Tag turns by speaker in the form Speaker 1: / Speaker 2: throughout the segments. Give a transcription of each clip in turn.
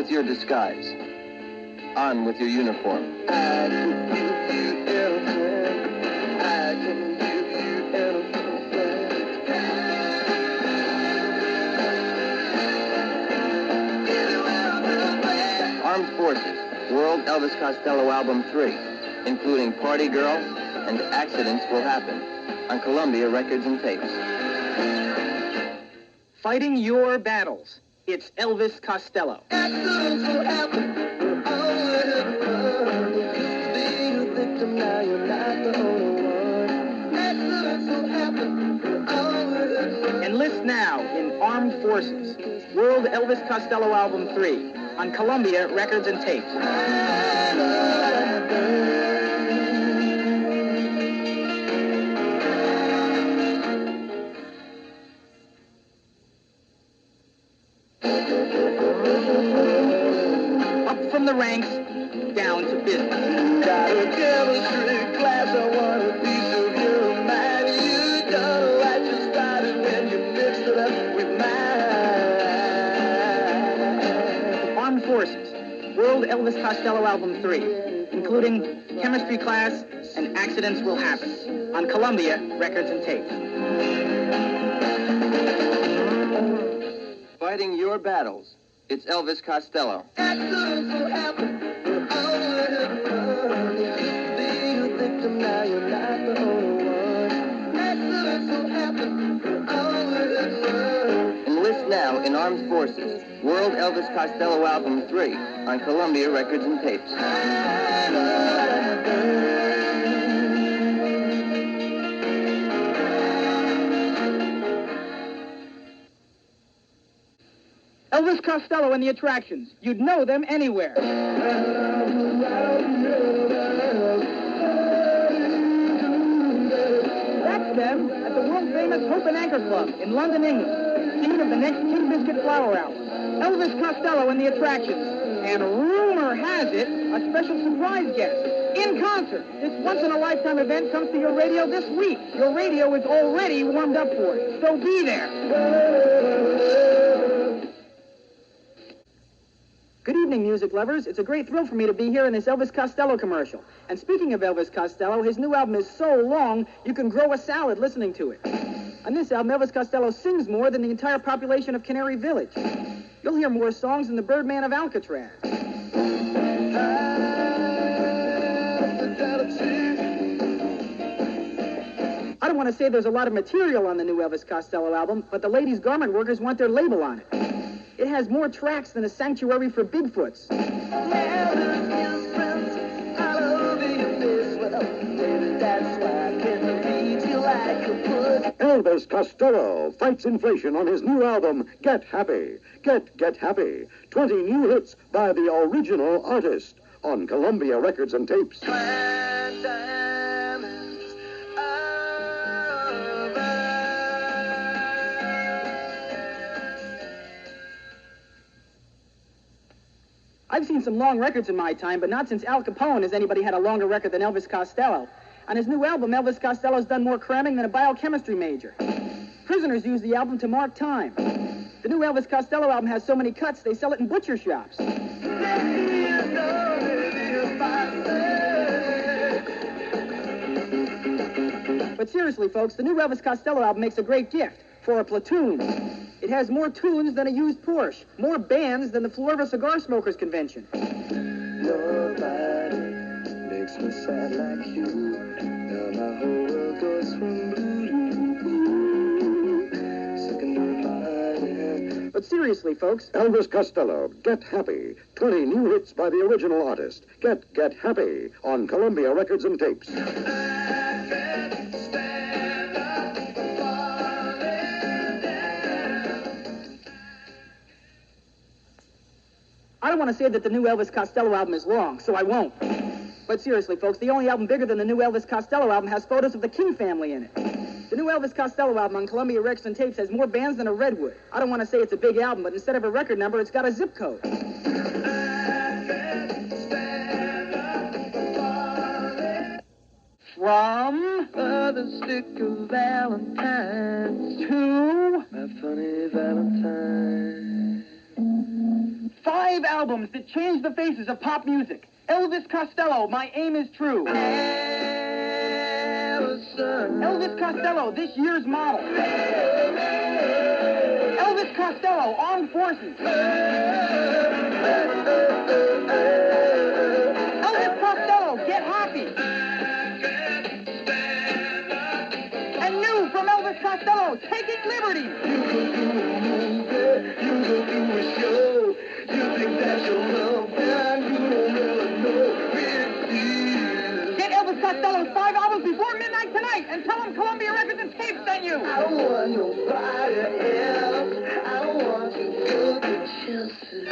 Speaker 1: with your disguise. On with your uniform.
Speaker 2: I can give you anything. I can give you anything.
Speaker 1: Armed Forces, World Elvis Costello Album 3, including Party Girl and Accidents Will Happen, on Columbia Records and Tapes.
Speaker 3: Fighting your battles. It's Elvis Costello.
Speaker 2: Accidents will happen. We're all being a victim, now you're not the only one. Accidents will happen. We're all
Speaker 3: Enlist now in Armed Forces, World Elvis Costello Album 3, on Columbia Records and Tapes. Up from the ranks, down to business.
Speaker 2: Got a chemistry class, I want a piece of your mind. You don't know what you started when you mixed it up with mine.
Speaker 3: Armed Forces, World Elvis Costello Album 3, including Chemistry Class and Accidents Will Happen, on Columbia Records and Tapes.
Speaker 1: Fighting your battles. It's Elvis Costello.
Speaker 2: Accidents will happen. We're all being a victim, now you're not the only one. Accidents will happen. We're all
Speaker 1: Enlist now in Armed Forces, World Elvis Costello Album 3, on Columbia Records and Tapes.
Speaker 3: Elvis Costello and the Attractions. You'd know them anywhere. That's them at the world-famous Hope and Anchor Club in London, England, scene of the next King Biscuit Flower album. Elvis Costello and the Attractions. And rumor has it, a special surprise guest. In concert. This once-in-a-lifetime event comes to your radio this week. Your radio is already warmed up for it, so be there. Good evening, music lovers. It's a great thrill for me to be here in this Elvis Costello commercial. And speaking of Elvis Costello, his new album is so long, you can grow a salad listening to it. On this album, Elvis Costello sings more than the entire population of Canary Village. You'll hear more songs than the Birdman of Alcatraz. I don't want to say there's a lot of material on the new Elvis Costello album, but the ladies' garment workers want their label on it. It has more tracks than a sanctuary for Bigfoots.
Speaker 4: Elvis Costello fights inflation on his new album, Get Happy. Get Happy. 20 new hits by the original artist on Columbia Records and Tapes.
Speaker 3: I've seen some long records in my time, but not since Al Capone has anybody had a longer record than Elvis Costello. On his new album, Elvis Costello's done more cramming than a biochemistry major. Prisoners use the album to mark time. The new Elvis Costello album has so many cuts, they sell it in butcher shops. But seriously, folks, the new Elvis Costello album makes a great gift for a platoon. It has more tunes than a used Porsche, more bands than the floor of a cigar smokers convention.
Speaker 2: Nobody makes me sad like you. Now my whole world goes from blue to blue. Second nobody.
Speaker 3: But seriously, folks,
Speaker 4: Elvis Costello, Get Happy. 20 new hits by the original artist. Get Happy on Columbia Records and Tapes.
Speaker 3: I don't want to say that the new Elvis Costello album is long, so I won't. But seriously, folks, the only album bigger than the new Elvis Costello album has photos of the King family in it. The new Elvis Costello album on Columbia Records and Tapes has more bands than a Redwood. I don't want to say it's a big album, but instead of a record number, it's got a zip code. From
Speaker 2: Other stick of Valentine's
Speaker 3: to
Speaker 2: my funny Valentine.
Speaker 3: 5 albums. albums that changed the faces of pop music. Elvis Costello, My Aim Is True. Elvis Costello, this year's model. Elvis Costello, Armed Forces. Elvis Costello, Get Happy. And new from Elvis Costello, Taking Liberties. Get Elvis Costello's 5 albums before midnight tonight and tell him Columbia Records and Tapes sent you.
Speaker 2: I don't want nobody else. I don't want to go to Chelsea.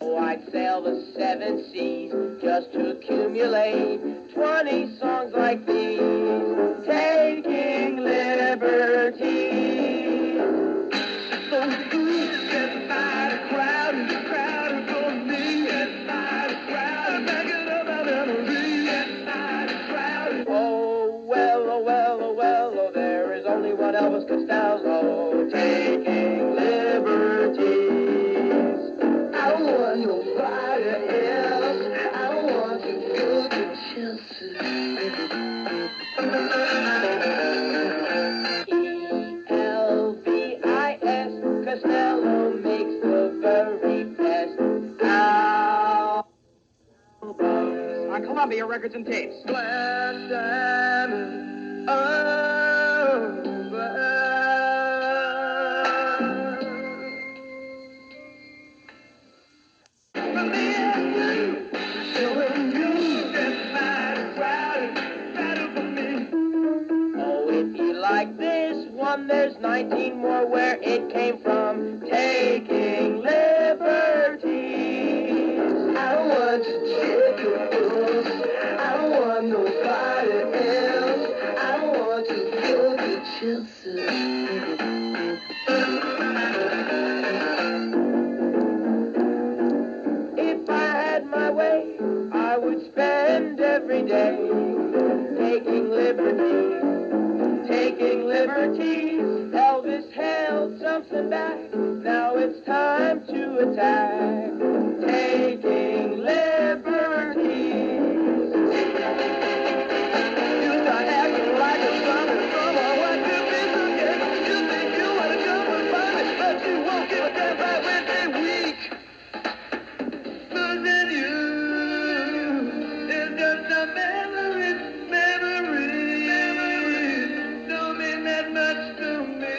Speaker 2: Oh, I'd sail the 7 seas just to accumulate 20 songs like these. Taking liberties. So you get by the crowd, and the crowd is for me. Get by the crowd, back it up, I'll never get by the crowd. Oh, well, oh, well, oh, well, oh, there is only one Elvis Costello. Taking liberties. I don't want nobody else. I don't want to go to Chelsea. E-L-V-I-S, Costello makes the very best albums.
Speaker 3: On Columbia Records and Tapes.
Speaker 2: Glad diamond over. For me and you, showing you that mighty crowd is better for me. Oh, if you like this one, there's 19 more where it came from. Taking liberties. I don't want to check your books. I don't want nobody else. I don't want to go to Chelsea. If I had my way, I would spend every day taking liberties. Taking liberties. Elvis held something back. Now it's time to attack. Taking liberties. You start acting like a summer from what could be forget. You think you wanna come and find me, but you won't give a damn right when they're weak. Losing you is just a memory. Don't mean that much to me.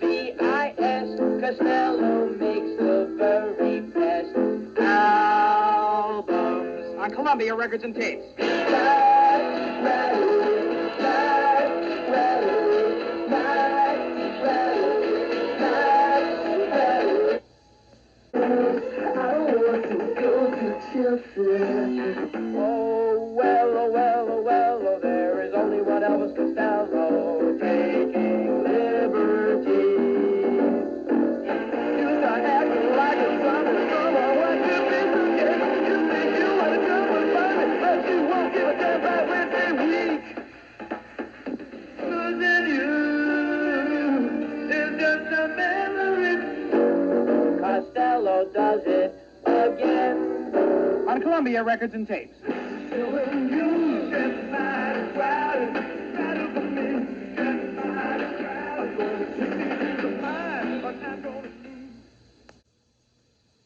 Speaker 2: E-L-V-I-S, Costello makes the very best albums.
Speaker 3: On Columbia Records and Tapes.
Speaker 2: Oh, well, oh, well, oh, well, oh, there is only one Elvis Costello. Taking liberties. You start acting like a summer from what could be forget. You think you want to come and find me, but you won't give a damn right when they're weak. Losing you is just a memory. Costello does it again.
Speaker 3: On Columbia Records and Tapes.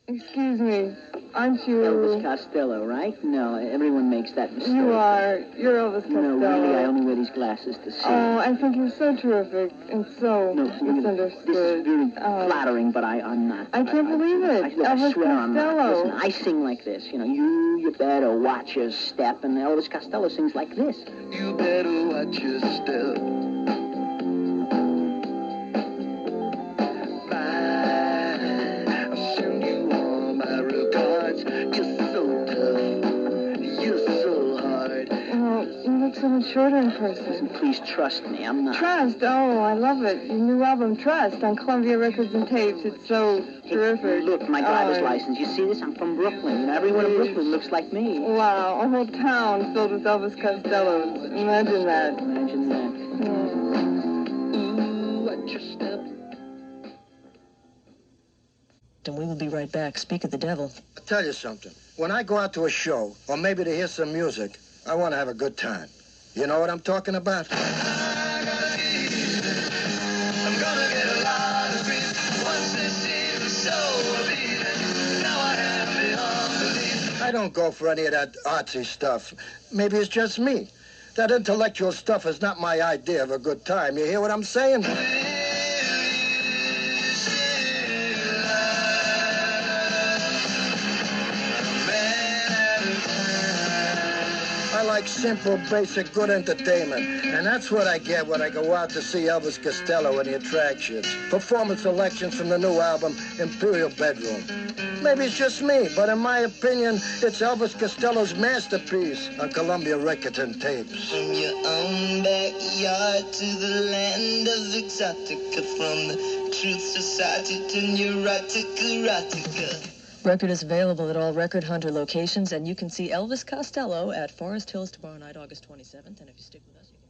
Speaker 5: Excuse me, aren't you...
Speaker 6: Elvis Costello, right? No, everyone makes that mistake.
Speaker 5: You are. You're Elvis Costello.
Speaker 6: No, really, I only wear these glasses to see.
Speaker 5: Oh, I think you're so terrific and so misunderstood.
Speaker 6: This is really flattering, but I'm not.
Speaker 5: I can't believe it.
Speaker 6: I
Speaker 5: Elvis
Speaker 6: swear I'm not.
Speaker 5: Costello.
Speaker 6: Listen, I sing like this. You know, you better watch your step, and Elvis Costello sings like this.
Speaker 2: You better watch your step. I'll send you all my regards. You're so tough. You're so hard.
Speaker 5: Oh, you look so much shorter in person.
Speaker 6: Please trust me, I'm not.
Speaker 5: Trust. Oh, I love it. Your new album, Trust, on Columbia Records and Tapes. It's so terrific.
Speaker 6: Look, my driver's license. You see this? I'm from Brooklyn. You know, everyone in Brooklyn looks like me.
Speaker 5: Wow, a whole town filled with Elvis Costellos. Imagine that.
Speaker 6: Imagine that.
Speaker 2: watch your step.
Speaker 7: And we will be right back. Speak of the devil.
Speaker 8: I'll tell you something. When I go out to a show, or maybe to hear some music, I want to have a good time. You know what I'm talking about?
Speaker 2: I'm gonna get a lot of grief once this is so beaten. Now I have beyond belief.
Speaker 8: I don't go for any of that artsy stuff. Maybe it's just me. That intellectual stuff is not my idea of a good time. You hear what I'm saying? I like simple, basic, good entertainment. And that's what I get when I go out to see Elvis Costello and the Attractions. Performance selections from the new album, Imperial Bedroom. Maybe it's just me, but in my opinion, it's Elvis Costello's masterpiece on Columbia Records and Tapes.
Speaker 2: From your own backyard to the land of exotica, from the Truth Society to neurotica, erotica.
Speaker 7: Record is available at all Record Hunter locations, and you can see Elvis Costello at Forest Hills tomorrow night, August 27th. And if you stick with us, you can